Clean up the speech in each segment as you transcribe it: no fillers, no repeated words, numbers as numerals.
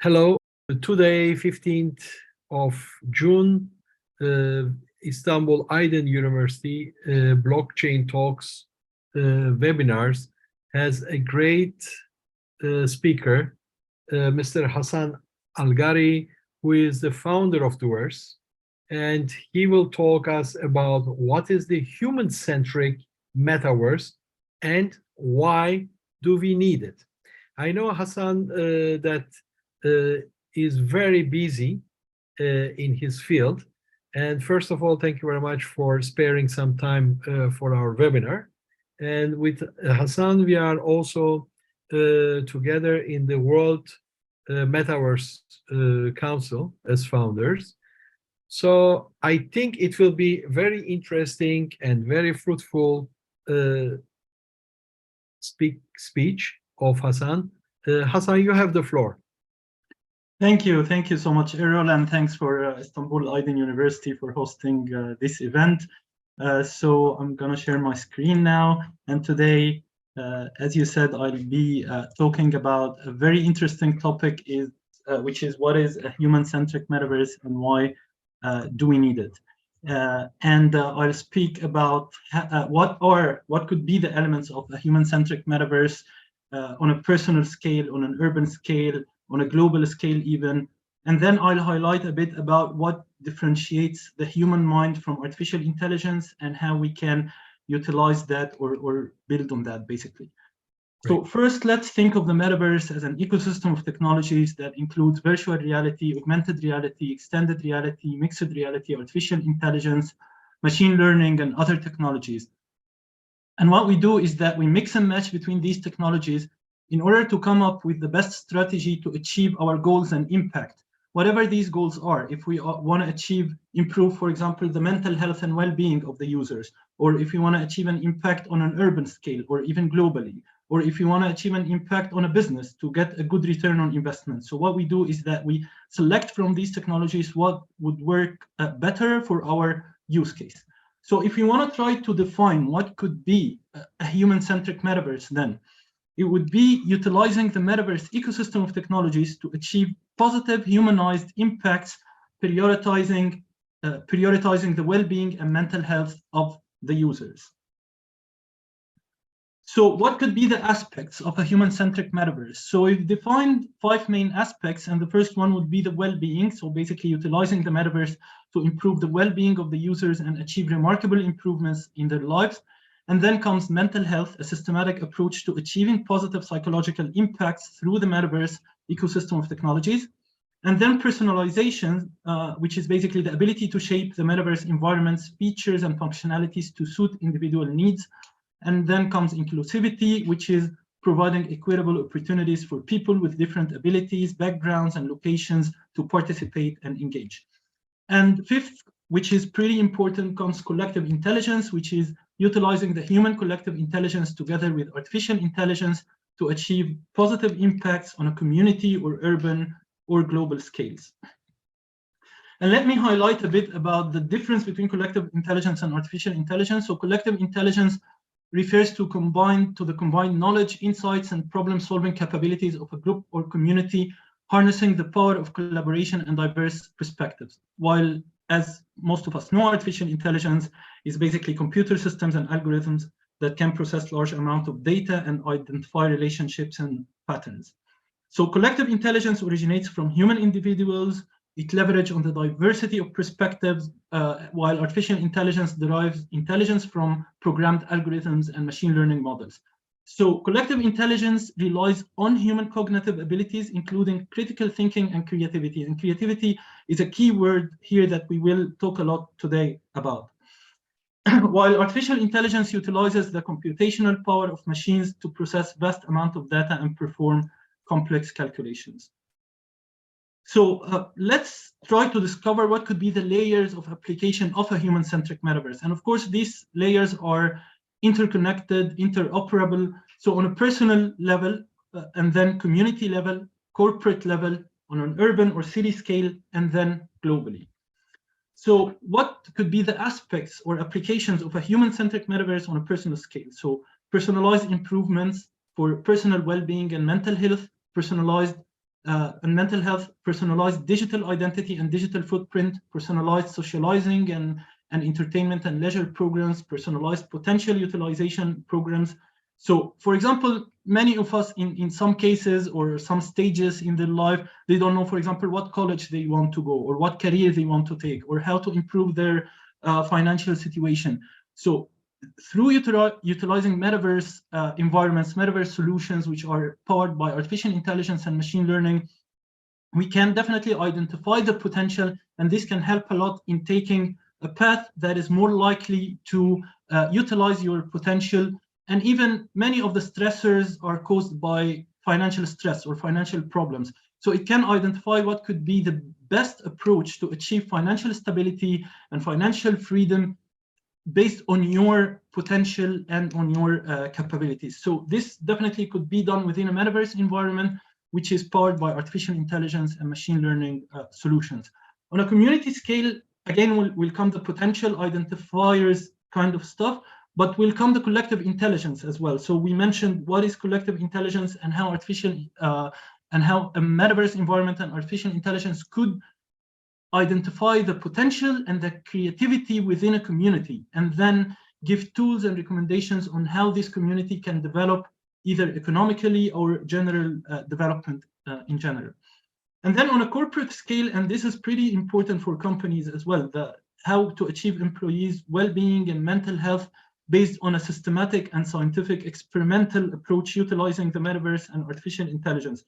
Hello. Today, 15th of June, Istanbul Aydın University Blockchain Talks webinars has a great speaker, Mr. Hasan Algarhy, who is the founder of DUVERSE, and he will talk us about what is the human-centric metaverse and why do we need it. I know Hasan that is very busy in his field. And first of all, thank you very much for sparing some time for our webinar. And with Hasan, we are also together in the World Metaverse Council as founders. So I think it will be very interesting and very fruitful speech of Hasan. Hasan, you have the floor. Thank you so much, Erol, and thanks for Istanbul Aydın University for hosting this event. So I'm going to share my screen now, and today, as you said, I'll be talking about a very interesting topic, which is what is a human-centric metaverse and why do we need it? And I'll speak about what could be the elements of a human-centric metaverse on a personal scale, on an urban scale, on a global scale even. And then I'll highlight a bit about what differentiates the human mind from artificial intelligence and how we can utilize that or build on that, basically. Right. So first, let's think of the metaverse as an ecosystem of technologies that includes virtual reality, augmented reality, extended reality, mixed reality, artificial intelligence, machine learning, and other technologies. And what we do is that we mix and match between these technologies in order to come up with the best strategy to achieve our goals and impact, whatever these goals are. If we want to improve, for example, the mental health and well-being of the users, or if we want to achieve an impact on an urban scale or even globally, or if we want to achieve an impact on a business to get a good return on investment. So what we do is that we select from these technologies what would work better for our use case. So if we want to try to define what could be a human-centric metaverse, then it would be utilizing the metaverse ecosystem of technologies to achieve positive humanized impacts, prioritizing the well-being and mental health of the users. So what could be the aspects of a human-centric metaverse? So we've defined 5 main aspects, and the first one would be the well-being. So basically utilizing the metaverse to improve the well-being of the users and achieve remarkable improvements in their lives. And then comes mental health, a systematic approach to achieving positive psychological impacts through the metaverse ecosystem of technologies. And then personalization, which is basically the ability to shape the metaverse environment's features and functionalities to suit individual needs. And then comes inclusivity, which is providing equitable opportunities for people with different abilities, backgrounds, and locations to participate and engage. And fifth, which is pretty important, comes collective intelligence, which is utilizing the human collective intelligence together with artificial intelligence to achieve positive impacts on a community or urban or global scales. And let me highlight a bit about the difference between collective intelligence and artificial intelligence. So collective intelligence refers to the combined knowledge, insights, and problem-solving capabilities of a group or community, harnessing the power of collaboration and diverse perspectives. While, as most of us know, artificial intelligence is basically computer systems and algorithms that can process large amounts of data and identify relationships and patterns. So collective intelligence originates from human individuals. It leverages on the diversity of perspectives, while artificial intelligence derives intelligence from programmed algorithms and machine learning models. So collective intelligence relies on human cognitive abilities, including critical thinking and creativity. And creativity is a key word here that we will talk a lot today about. While artificial intelligence utilizes the computational power of machines to process vast amounts of data and perform complex calculations. So let's try to discover what could be the layers of application of a human-centric metaverse. And of course, these layers are interconnected, interoperable. So on a personal level, and then community level, corporate level, on an urban or city scale, and then globally. So what could be the aspects or applications of a human-centric metaverse on a personal scale? So personalized improvements for personal well-being and mental health, personalized and mental health, personalized digital identity and digital footprint, personalized socializing and entertainment and leisure programs, personalized potential utilization programs. So, for example, many of us in some cases or some stages in their life, they don't know, for example, what college they want to go or what career they want to take or how to improve their financial situation. So through utilizing metaverse environments, metaverse solutions, which are powered by artificial intelligence and machine learning, we can definitely identify the potential, and this can help a lot in taking a path that is more likely to utilize your potential. And even many of the stressors are caused by financial stress or financial problems. So it can identify what could be the best approach to achieve financial stability and financial freedom based on your potential and on your capabilities. So this definitely could be done within a metaverse environment, which is powered by artificial intelligence and machine learning solutions. On a community scale, again, will come the potential identifiers kind of stuff, but will come the collective intelligence as well. So we mentioned what is collective intelligence and how artificial and how a metaverse environment and artificial intelligence could identify the potential and the creativity within a community, and then give tools and recommendations on how this community can develop either economically or general development in general. And then on a corporate scale, and this is pretty important for companies as well, how to achieve employees' well-being and mental health based on a systematic and scientific experimental approach utilizing the metaverse and artificial intelligence.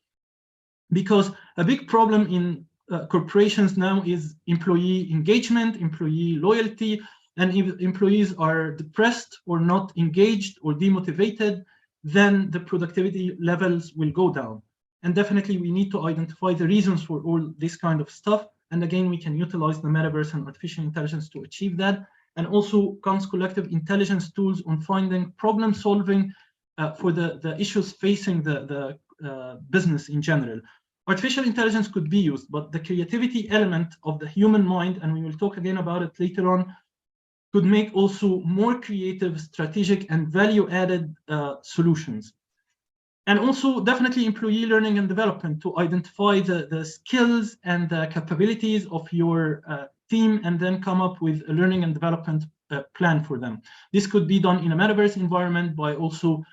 Because a big problem in corporations now is employee engagement, employee loyalty, and if employees are depressed or not engaged or demotivated, then the productivity levels will go down. And definitely we need to identify the reasons for all this kind of stuff. And again, we can utilize the metaverse and artificial intelligence to achieve that. And also comes collective intelligence tools on finding problem solving for the issues facing the business in general. Artificial intelligence could be used, but the creativity element of the human mind, and we will talk again about it later on, could make also more creative, strategic, and value-added solutions. And also definitely employee learning and development to identify the skills and the capabilities of your team and then come up with a learning and development plan for them. This could be done in a metaverse environment by also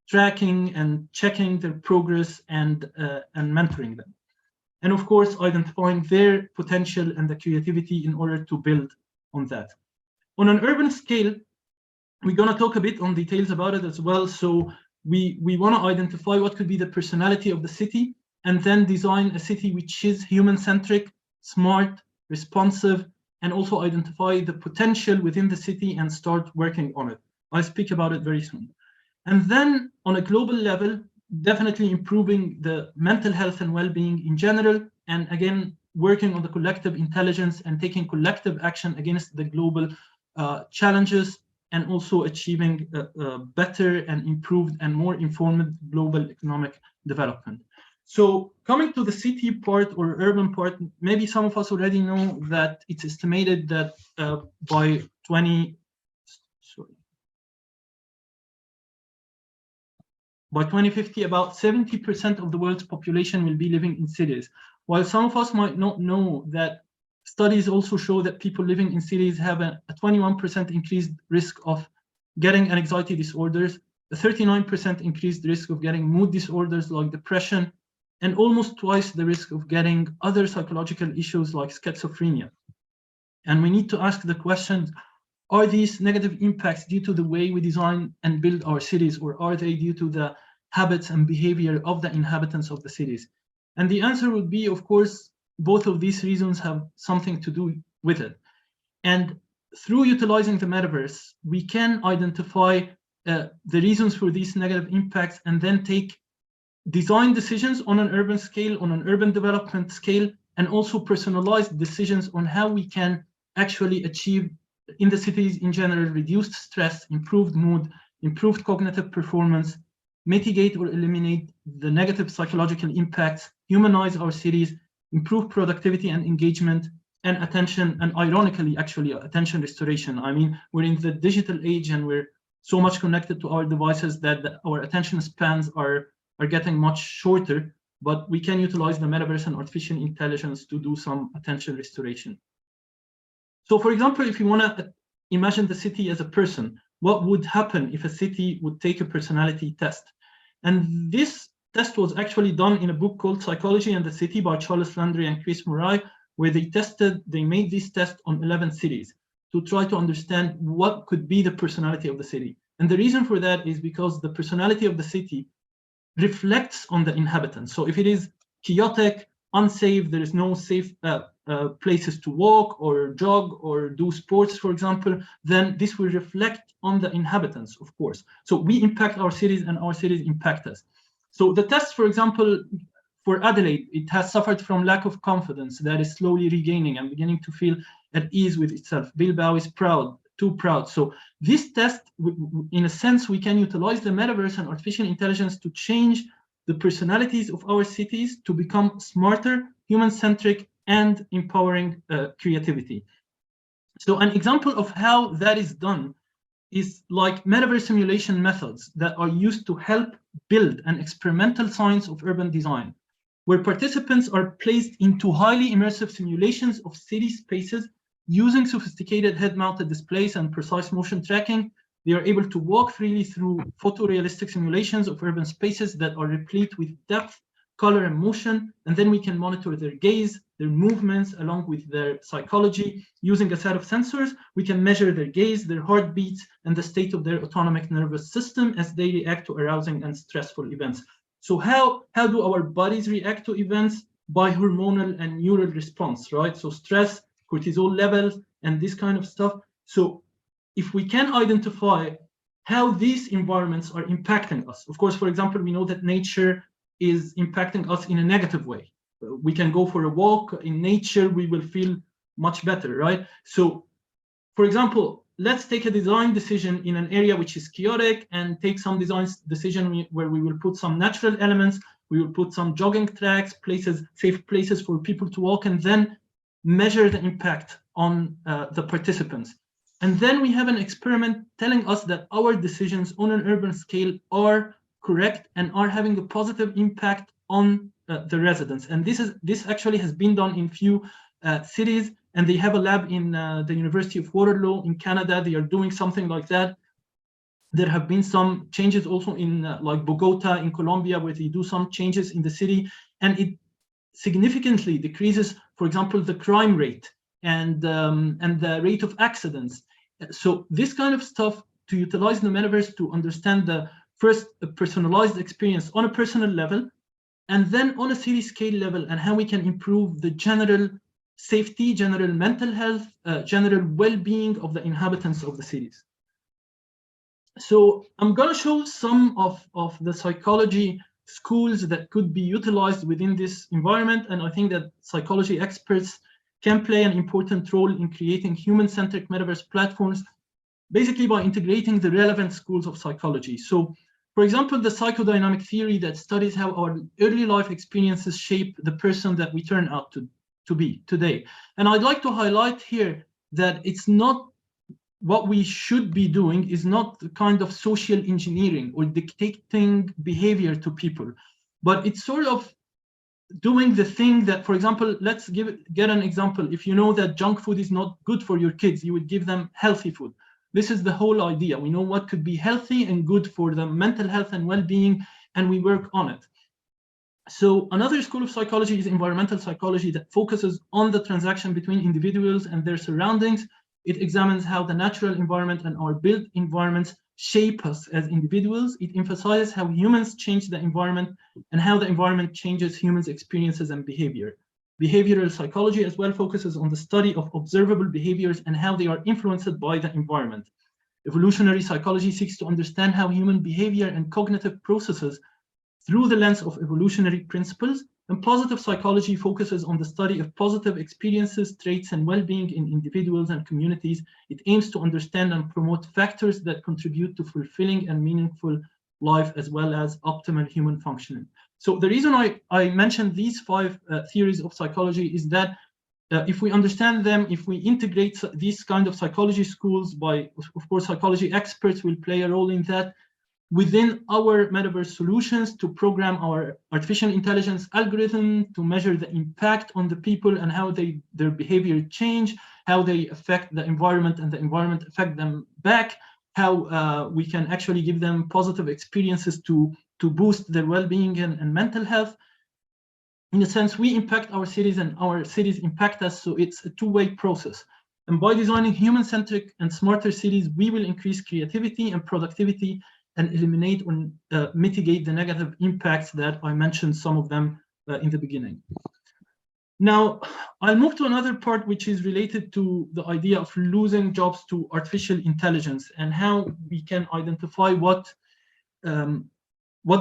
tracking and checking their progress and mentoring them. And of course, identifying their potential and the creativity in order to build on that. On an urban scale, we're going to talk a bit on details about it as well. So we want to identify what could be the personality of the city and then design a city which is human-centric, smart, responsive, and also identify the potential within the city and start working on it. I'll speak about it very soon. And then on a global level, definitely improving the mental health and well-being in general, and again, working on the collective intelligence and taking collective action against the global challenges, and also achieving better and improved and more informed global economic development. So coming to the city part or urban part, maybe some of us already know that it's estimated that by 2050, about 70% of the world's population will be living in cities. While some of us might not know that studies also show that people living in cities have a 21% increased risk of getting anxiety disorders, a 39% increased risk of getting mood disorders like depression, and almost twice the risk of getting other psychological issues like schizophrenia. And we need to ask the question, are these negative impacts due to the way we design and build our cities, or are they due to the habits and behavior of the inhabitants of the cities? And the answer would be, of course, both of these reasons have something to do with it. And through utilizing the metaverse, we can identify the reasons for these negative impacts and then take design decisions on an urban scale, on an urban development scale, and also personalized decisions on how we can actually achieve in the cities in general reduced stress, improved mood, improved cognitive performance, mitigate or eliminate the negative psychological impacts, humanize our cities, improve productivity and engagement, and attention, and ironically, actually, attention restoration. I mean, we're in the digital age and we're so much connected to our devices that our attention spans are getting much shorter. but we can utilize the metaverse and artificial intelligence to do some attention restoration. So for example, if you want to imagine the city as a person, what would happen if a city would take a personality test? And this test was actually done in a book called Psychology and the City by Charles Landry and Chris Murray, where they made this test on 11 cities to try to understand what could be the personality of the city. And the reason for that is because the personality of the city reflects on the inhabitants. So if it is chaotic, unsafe, there is no safe places to walk or jog or do sports, for example, then this will reflect on the inhabitants, of course. So we impact our cities and our cities impact us. So the test, for example, for Adelaide, it has suffered from lack of confidence that is slowly regaining and beginning to feel at ease with itself. Bilbao is proud, too proud. So this test, in a sense, we can utilize the metaverse and artificial intelligence to change the personalities of our cities to become smarter, human-centric, and empowering creativity. So an example of how that is done is like metaverse simulation methods that are used to help build an experimental science of urban design, where participants are placed into highly immersive simulations of city spaces using sophisticated head-mounted displays and precise motion tracking. They are able to walk freely through photorealistic simulations of urban spaces that are replete with depth, color, and motion, and then we can monitor their gaze, their movements, along with their psychology. Using a set of sensors, we can measure their gaze, their heartbeats, and the state of their autonomic nervous system as they react to arousing and stressful events. So how do our bodies react to events? By hormonal and neural response, right? So stress, cortisol levels, and this kind of stuff. So if we can identify how these environments are impacting us, of course, for example, we know that nature is impacting us in a negative way. We can go for a walk in nature, we will feel much better, right? So, for example, let's take a design decision in an area which is chaotic and take some design decision where we will put some natural elements, we will put some jogging tracks, places, safe places for people to walk, and then measure the impact on the participants. And then we have an experiment telling us that our decisions on an urban scale are correct and are having a positive impact on the residents. And this actually has been done in few cities, and they have a lab in the University of Waterloo in Canada. They are doing something like that. There have been some changes also in like Bogota in Colombia, where they do some changes in the city, and it significantly decreases, for example, the crime rate and the rate of accidents. So this kind of stuff, to utilize the metaverse to understand the first personalized experience on a personal level, and then on a city scale level, and how we can improve the general safety, general mental health, general well-being of the inhabitants of the cities. So I'm going to show some of the psychology schools that could be utilized within this environment, and I think that psychology experts can play an important role in creating human-centric metaverse platforms, basically by integrating the relevant schools of psychology. So, for example, the psychodynamic theory that studies how our early life experiences shape the person that we turn out to be today. And I'd like to highlight here that it's not what we should be doing is not the kind of social engineering or dictating behavior to people, but it's sort of doing the thing that, for example, let's get an example. If you know that junk food is not good for your kids, you would give them healthy food. This is the whole idea. We know what could be healthy and good for the mental health and well-being, and we work on it. So another school of psychology is environmental psychology that focuses on the transaction between individuals and their surroundings. It examines how the natural environment and our built environments shape us as individuals. It emphasizes how humans change the environment and how the environment changes humans' experiences and behavior. Behavioral psychology as well focuses on the study of observable behaviors and how they are influenced by the environment. Evolutionary psychology seeks to understand how human behavior and cognitive processes through the lens of evolutionary principles, and positive psychology focuses on the study of positive experiences, traits, and well-being in individuals and communities. It aims to understand and promote factors that contribute to fulfilling and meaningful life, as well as optimal human functioning. So the reason I mentioned these 5 theories of psychology is that if we understand them, if we integrate these kind of psychology schools by, of course, psychology experts will play a role in that, within our metaverse solutions to program our artificial intelligence algorithm to measure the impact on the people and how their behavior change, how they affect the environment and the environment affect them back, how we can actually give them positive experiences to boost their well-being and mental health. In a sense, we impact our cities and our cities impact us, so it's a two-way process. And by designing human-centric and smarter cities, we will increase creativity and productivity and eliminate or mitigate the negative impacts that I mentioned some of them in the beginning. Now, I'll move to another part which is related to the idea of losing jobs to artificial intelligence and how we can identify what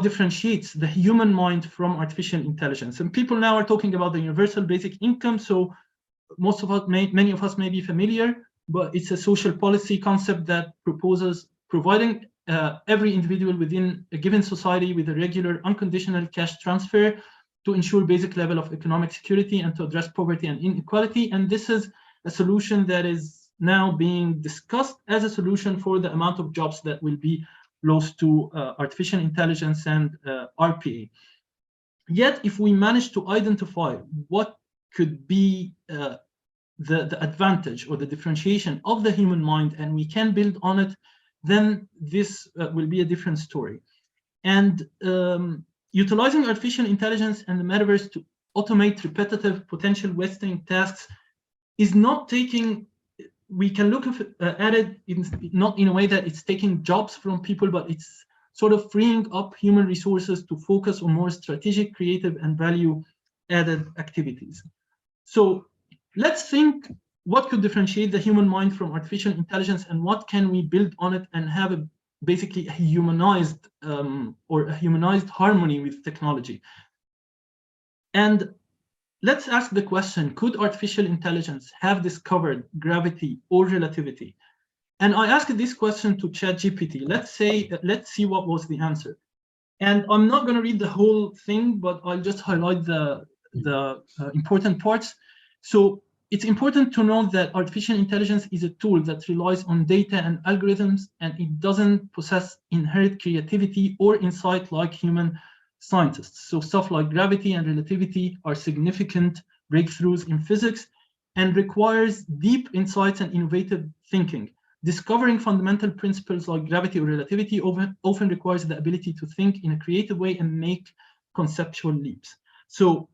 differentiates the human mind from artificial intelligence. And people now are talking about the universal basic income. So most of us, many of us may be familiar, but it's a social policy concept that proposes providing every individual within a given society with a regular unconditional cash transfer to ensure basic level of economic security and to address poverty and inequality. And this is a solution that is now being discussed as a solution for the amount of jobs that will be lost to artificial intelligence and RPA. Yet, if we manage to identify what could be the advantage or the differentiation of the human mind, and we can build on it, then this will be a different story. And utilizing artificial intelligence and the metaverse to automate repetitive, potential wasting tasks is not taking, we can look at it not in a way that it's taking jobs from people, but it's sort of freeing up human resources to focus on more strategic, creative, and value-added activities. So let's think what could differentiate the human mind from artificial intelligence and what can we build on it and have basically a humanized harmony with technology. And let's ask the question, could artificial intelligence have discovered gravity or relativity? And I asked this question to ChatGPT. Let's see what was the answer. And I'm not going to read the whole thing, but I'll just highlight the important parts. So it's important to know that artificial intelligence is a tool that relies on data and algorithms, and it doesn't possess inherent creativity or insight like human scientists. So stuff like gravity and relativity are significant breakthroughs in physics and requires deep insights and innovative thinking. Discovering fundamental principles like gravity or relativity often requires the ability to think in a creative way and make conceptual leaps. So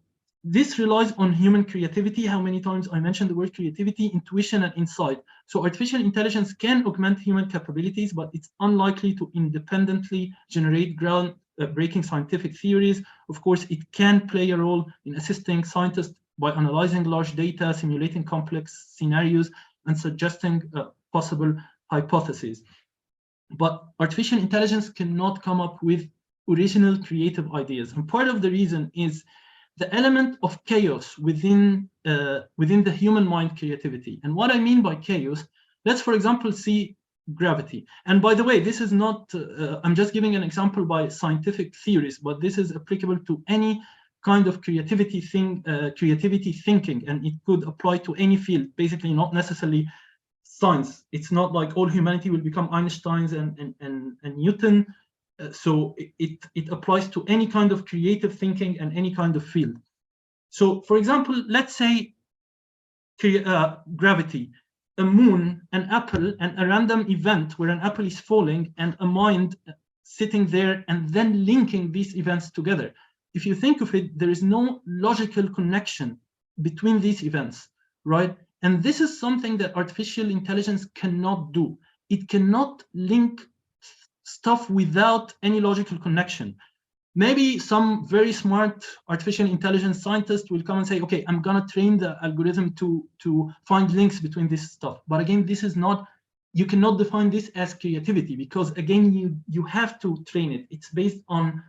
this relies on human creativity. How many times I mentioned the word creativity, intuition, and insight. So artificial intelligence can augment human capabilities, but it's unlikely to independently generate ground-breaking scientific theories. Of course, it can play a role in assisting scientists by analyzing large data, simulating complex scenarios, and suggesting possible hypotheses. But artificial intelligence cannot come up with original creative ideas. And part of the reason is the element of chaos within the human mind creativity. And what I mean by chaos, let's, for example, see gravity. And by the way, this is not, I'm just giving an example by scientific theories, but this is applicable to any kind of creativity thinking, and it could apply to any field, basically not necessarily science. It's not like all humanity will become Einstein's and Newton. So it applies to any kind of creative thinking and any kind of field. So for example, let's say gravity, a moon, an apple, and a random event where an apple is falling and a mind sitting there and then linking these events together. If you think of it, there is no logical connection between these events, right? And this is something that artificial intelligence cannot do. It cannot link stuff without any logical connection. Maybe some very smart artificial intelligence scientist will come and say, okay, I'm gonna train the algorithm to find links between this stuff. But again, this is not, you cannot define this as creativity because again, you have to train it. It's based on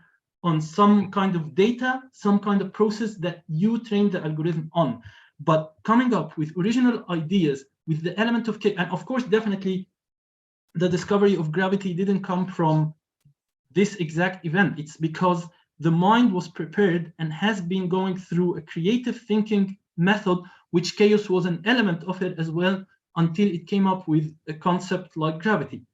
some kind of data, some kind of process that you train the algorithm on. But coming up with original ideas with the element of, and of course, definitely the discovery of gravity didn't come from this exact event. It's because the mind was prepared and has been going through a creative thinking method, which chaos was an element of it as well, until it came up with a concept like gravity.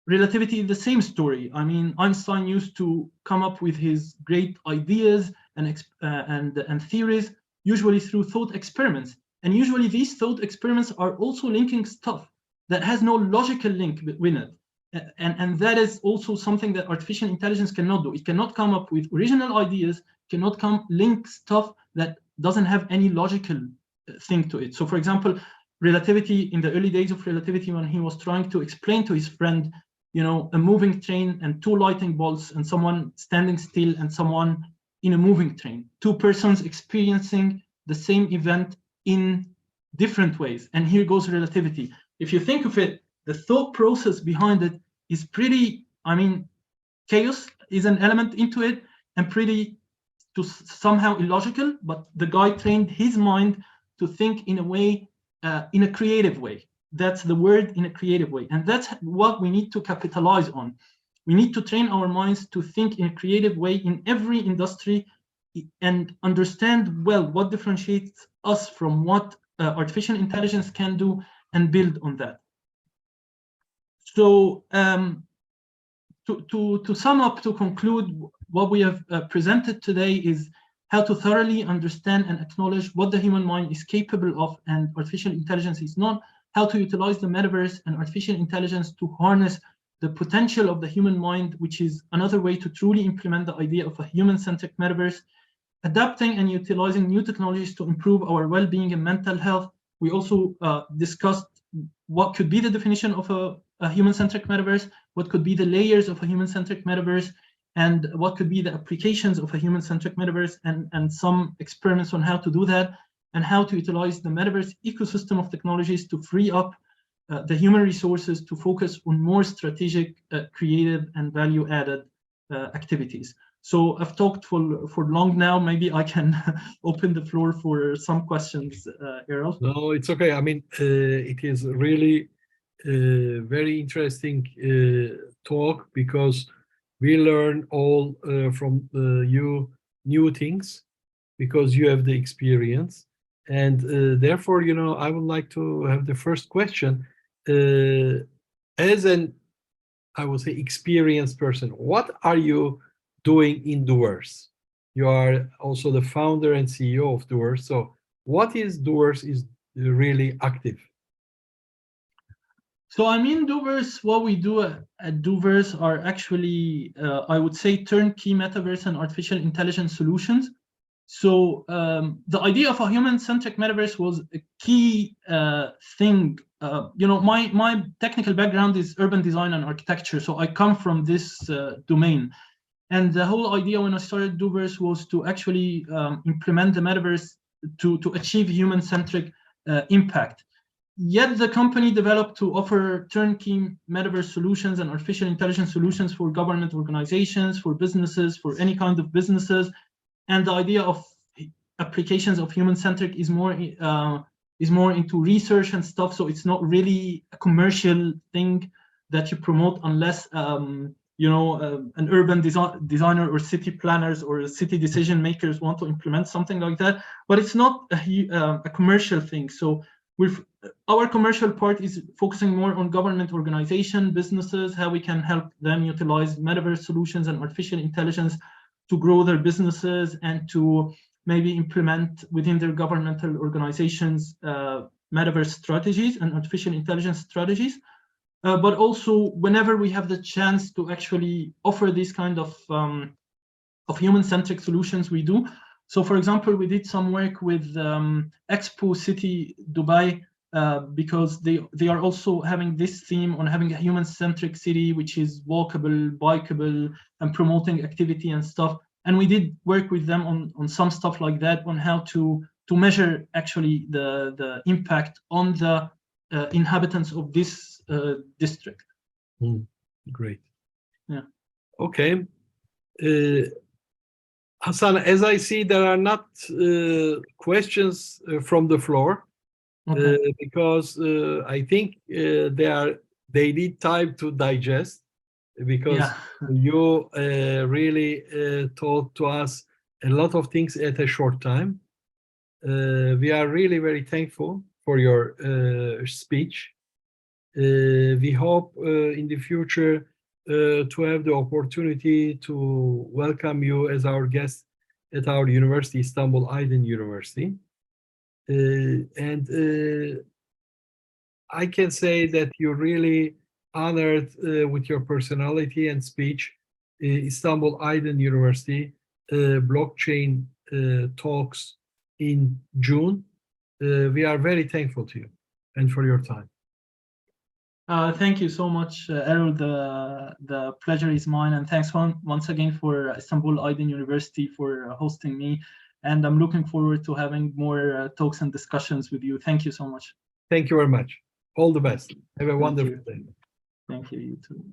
relativity is the same story. I mean, Einstein used to come up with his great ideas and theories, usually through thought experiments. And usually these thought experiments are also linking stuff that has no logical link between it. And that is also something that artificial intelligence cannot do. It cannot come up with original ideas, cannot link stuff that doesn't have any logical thing to it. So for example, relativity, in the early days of relativity, when he was trying to explain to his friend, you know, a moving train and two lightning bolts and someone standing still and someone in a moving train, two persons experiencing the same event in different ways. And here goes relativity. If you think of it, the thought process behind it is pretty, I mean, chaos is an element into it and pretty to somehow illogical, but the guy trained his mind to think in a way, in a creative way. That's the word, in a creative way. And that's what we need to capitalize on. We need to train our minds to think in a creative way in every industry and understand well what differentiates us from what artificial intelligence can do and build on that. So to sum up, to conclude, what we have presented today is how to thoroughly understand and acknowledge what the human mind is capable of and artificial intelligence is not, how to utilize the metaverse and artificial intelligence to harness the potential of the human mind, which is another way to truly implement the idea of a human-centric metaverse, adapting and utilizing new technologies to improve our well-being and mental health. We also discussed what could be the definition of a human-centric metaverse, what could be the layers of a human-centric metaverse, and what could be the applications of a human-centric metaverse, and some experiments on how to do that, and how to utilize the metaverse ecosystem of technologies to free up the human resources to focus on more strategic, creative, and value-added activities. So I've talked for long now. Maybe I can open the floor for some questions, Erol. No, it's okay. I mean, it is really very interesting talk, because we learn all from you new things, because you have the experience. And therefore, you know, I would like to have the first question. As an, I would say, experienced person, what are you doing in DUVERSE? You are also the founder and CEO of DUVERSE. So what is DUVERSE is really active? So I mean, DUVERSE, what we do at DUVERSE are actually, I would say, turnkey metaverse and artificial intelligence solutions. So the idea of a human-centric metaverse was a key thing. You know, my technical background is urban design and architecture, so I come from this domain. And the whole idea when I started DUVERSE was to actually implement the metaverse to achieve human-centric impact. Yet the company developed to offer turnkey metaverse solutions and artificial intelligence solutions for government organizations, for businesses, for any kind of businesses. And the idea of applications of human-centric is more into research and stuff. So it's not really a commercial thing that you promote unless you know, an urban designer or city planners or city decision makers want to implement something like that. But it's not a commercial thing. So our commercial part is focusing more on government organization, businesses, how we can help them utilize metaverse solutions and artificial intelligence to grow their businesses and to maybe implement within their governmental organizations metaverse strategies and artificial intelligence strategies. But also whenever we have the chance to actually offer these kind of human-centric solutions, we do. So for example, we did some work with Expo City Dubai because they are also having this theme on having a human-centric city, which is walkable, bikeable, and promoting activity and stuff. And we did work with them on some stuff like that, on how to measure actually the impact on the inhabitants of this district. Great. Yeah. Okay. Hasan, as I see, there are not questions from the floor. Okay. Because I think they need time to digest, because you really taught to us a lot of things at a short time. We are really very thankful for your speech. We hope in the future to have the opportunity to welcome you as our guest at our university, Istanbul Aydın University. And I can say that you really honored with your personality and speech Istanbul Aydın University blockchain talks in June. We are very thankful to you and for your time. Thank you so much, Erol. The pleasure is mine, and thanks once again for Istanbul Aydın University for hosting me. And I'm looking forward to having more talks and discussions with you. Thank you so much. Thank you very much. All the best. Have a wonderful day. Thank you, you too.